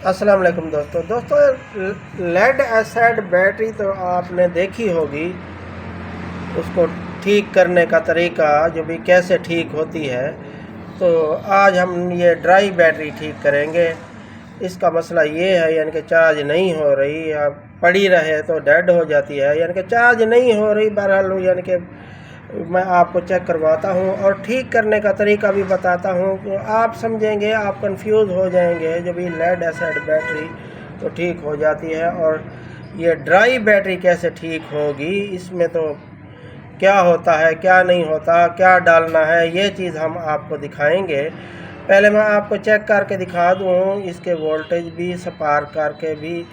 अस्सलाम वालेकुम दोस्तों लेड एसिड बैटरी तो आपने देखी होगी। उसको ठीक करने का तरीका जो भी कैसे ठीक होती है। तो आज हम ये ड्राई बैटरी ठीक करेंगे। इसका मसला ये है यानी कि चार्ज नहीं हो रही या पड़ी रहे तो डेड हो जाती है, यानी कि चार्ज नहीं हो रही। बहरहाल यानी कि मैं आपको चेक करवाता हूँ और ठीक करने का तरीका भी बताता हूँ। तो आप समझेंगे, आप कंफ्यूज हो जाएंगे। जो भी लेड एसिड बैटरी तो ठीक हो जाती है, और ये ड्राई बैटरी कैसे ठीक होगी, इसमें तो क्या होता है क्या नहीं होता, क्या डालना है, ये चीज़ हम आपको दिखाएंगे। पहले मैं आपको चेक करके दिखा दूँ इसके वोल्टेज भी, स्पार्क करके भी,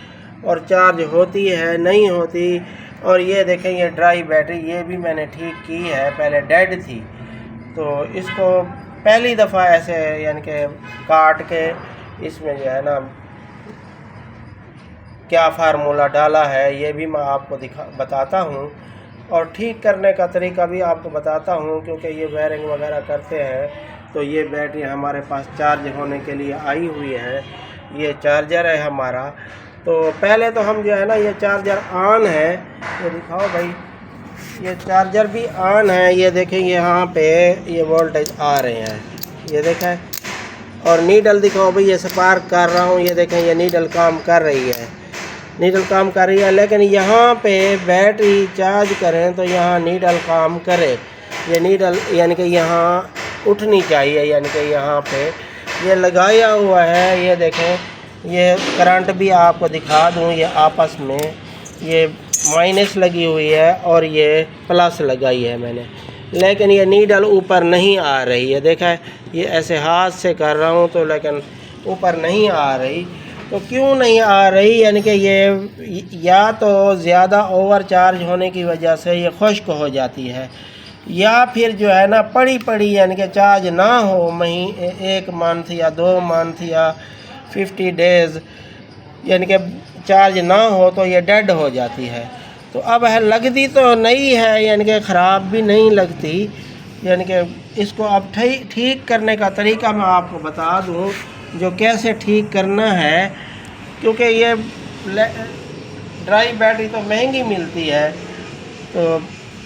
और चार्ज होती है नहीं होती। और ये देखें, ये ड्राई बैटरी ये भी मैंने ठीक की है, पहले डेड थी। तो इसको पहली दफ़ा ऐसे यानी कि काट के इसमें जो है ना क्या फार्मूला डाला है ये भी मैं आपको बताता हूँ, और ठीक करने का तरीका भी आपको बताता हूँ। क्योंकि ये वायरिंग वगैरह करते हैं तो ये बैटरी हमारे पास चार्ज होने के लिए आई हुई है। ये चार्जर है हमारा। तो पहले तो हम जो है ना, ये चार्जर ऑन है, ये दिखाओ भाई, ये चार्जर भी ऑन है। ये देखें यहाँ पे ये वोल्टेज आ रहे हैं, ये देखें। और नीडल दिखाओ भाई, ये स्पार्क कर रहा हूँ, ये देखें ये नीडल काम कर रही है, नीडल काम कर रही है। लेकिन यहाँ पे बैटरी चार्ज करें तो यहाँ नीडल काम करे। ये नीडल यानी कि यहाँ उठनी चाहिए, यानी कि यहाँ पे ये लगाया हुआ है। ये देखें, ये करंट भी आपको दिखा दूँ, ये आपस में ये माइनस लगी हुई है और ये प्लस लगाई है मैंने, लेकिन ये नीडल ऊपर नहीं आ रही है। देखा है, ये ऐसे हाथ से कर रहा हूँ तो लेकिन ऊपर नहीं आ रही। तो क्यों नहीं आ रही, यानी कि ये या तो ज़्यादा ओवर चार्ज होने की वजह से ये खुश्क हो जाती है, या फिर जो है ना पड़ी पड़ी यानी कि चार्ज ना हो, एक मंथ या 2 मंथ या 50 डेज़ यानी कि चार्ज ना हो तो ये डेड हो जाती है। तो अब है लगती तो नहीं है, यानी कि ख़राब भी नहीं लगती। यानी कि इसको अब ठीक करने का तरीका मैं आपको बता दूं, जो कैसे ठीक करना है। क्योंकि ये ड्राई बैटरी तो महंगी मिलती है, तो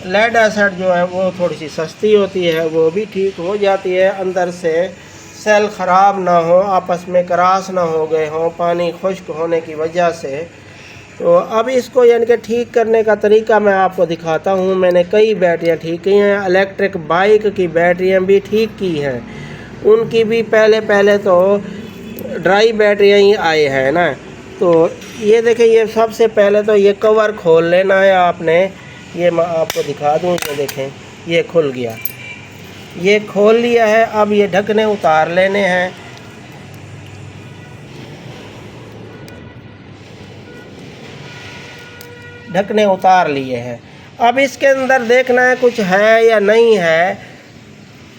लेड एसिड जो है वो थोड़ी सी सस्ती होती है, वो भी ठीक हो जाती है। अंदर से सेल ख़राब ना हो, आपस में क्रॉस ना हो गए हों पानी खुश्क होने की वजह से। तो अब इसको यानी कि ठीक करने का तरीका मैं आपको दिखाता हूँ। मैंने कई बैटरियाँ ठीक की हैं, इलेक्ट्रिक बाइक की बैटरियाँ भी ठीक की हैं। उनकी भी पहले तो ड्राई बैटरियाँ ही आए हैं ना। तो ये देखें, ये सबसे पहले तो ये कवर खोल लेना है आपने। ये मैं आपको दिखा दूँ, ये देखें ये खुल गया, ये खोल लिया है। अब ये ढकने उतार लेने हैं। ढकने उतार लिए हैं। अब इसके अंदर देखना है कुछ है या नहीं है।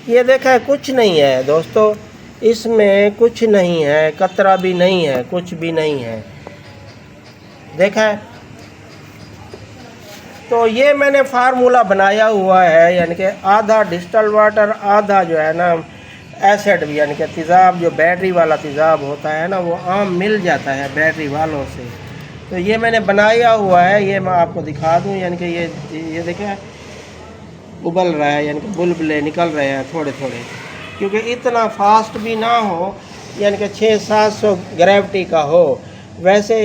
ये देखा, कुछ नहीं है दोस्तों, इसमें कुछ नहीं है, कतरा भी नहीं है, कुछ भी नहीं है। देखा है, तो ये मैंने फार्मूला बनाया हुआ है, यानी कि आधा डिस्टिल वाटर, आधा जो है ना एसिड भी, यानी कि तेज़ाब, जो बैटरी वाला तेज़ाब होता है ना, वो आम मिल जाता है बैटरी वालों से। तो ये मैंने बनाया हुआ है, ये मैं आपको दिखा दूं। यानी कि ये देखें उबल रहा है, यानी कि बुलबुले निकल रहे हैं थोड़े थोड़े। क्योंकि इतना फास्ट भी ना हो, यानी कि 600-700 ग्रेविटी का हो। वैसे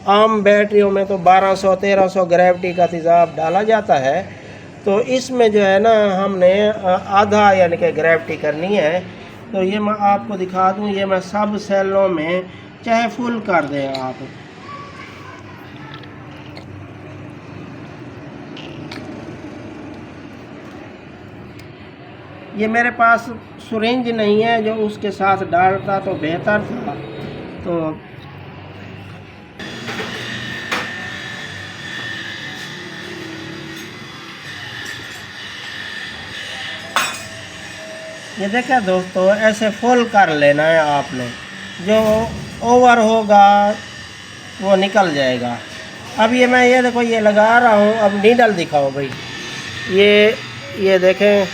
आम बैटरियों में तो 1200-1300 ग्रेविटी का तेज़ाब डाला जाता है। तो इसमें जो है ना हमने आधा यानी कि ग्रेविटी करनी है। तो ये मैं आपको दिखा दूं, ये मैं सब सेलों में चाहे फुल कर दें आप। ये मेरे पास सुरेंज नहीं है, जो उसके साथ डालता तो बेहतर था। तो ये देखा दोस्तों, ऐसे फुल कर लेना है आपने, जो ओवर होगा वो निकल जाएगा। अब ये मैं ये देखो ये लगा रहा हूँ। अब नीडल दिखाओ भाई, ये देखें,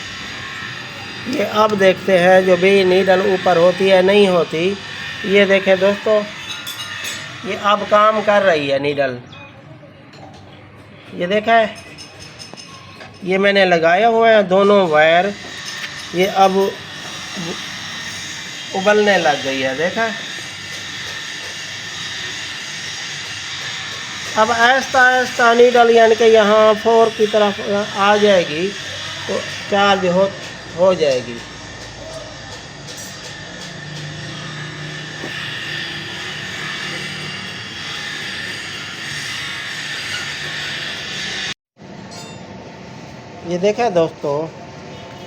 ये अब देखते हैं जो भी नीडल ऊपर होती है नहीं होती। ये देखें दोस्तों, ये अब काम कर रही है नीडल। ये देखा है, ये मैंने लगाया हुआ है दोनों वायर, ये अब उबलने लग गई है। देखा है, अब आहिस्ता आहिस्ता नीडल यानी कि यहाँ 4 की तरफ आ जाएगी तो चार्ज हो जाएगी। ये देखें दोस्तों,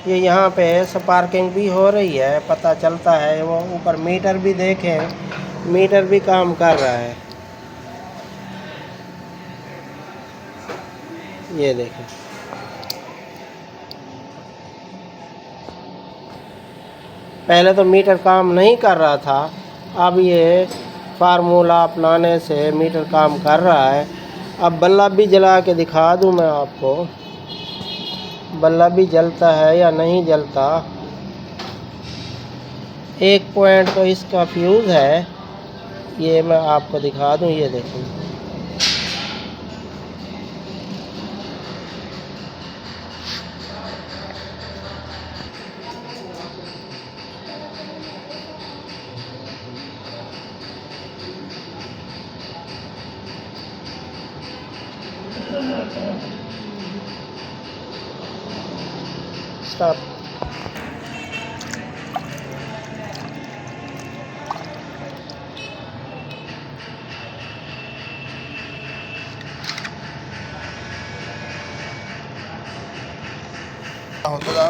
ये यहाँ पे स्पार्किंग भी हो रही है, पता चलता है। वो ऊपर मीटर भी देखें, मीटर भी काम कर रहा है। ये देखें, पहले तो मीटर काम नहीं कर रहा था, अब ये फार्मूला अपनाने से मीटर काम कर रहा है। अब बल्ब भी जला के दिखा दूं मैं आपको, बल्ब भी जलता है या नहीं जलता। एक पॉइंट तो इसका फ्यूज़ है, ये मैं आपको दिखा दूं। ये देखिए, स्टॉप। होता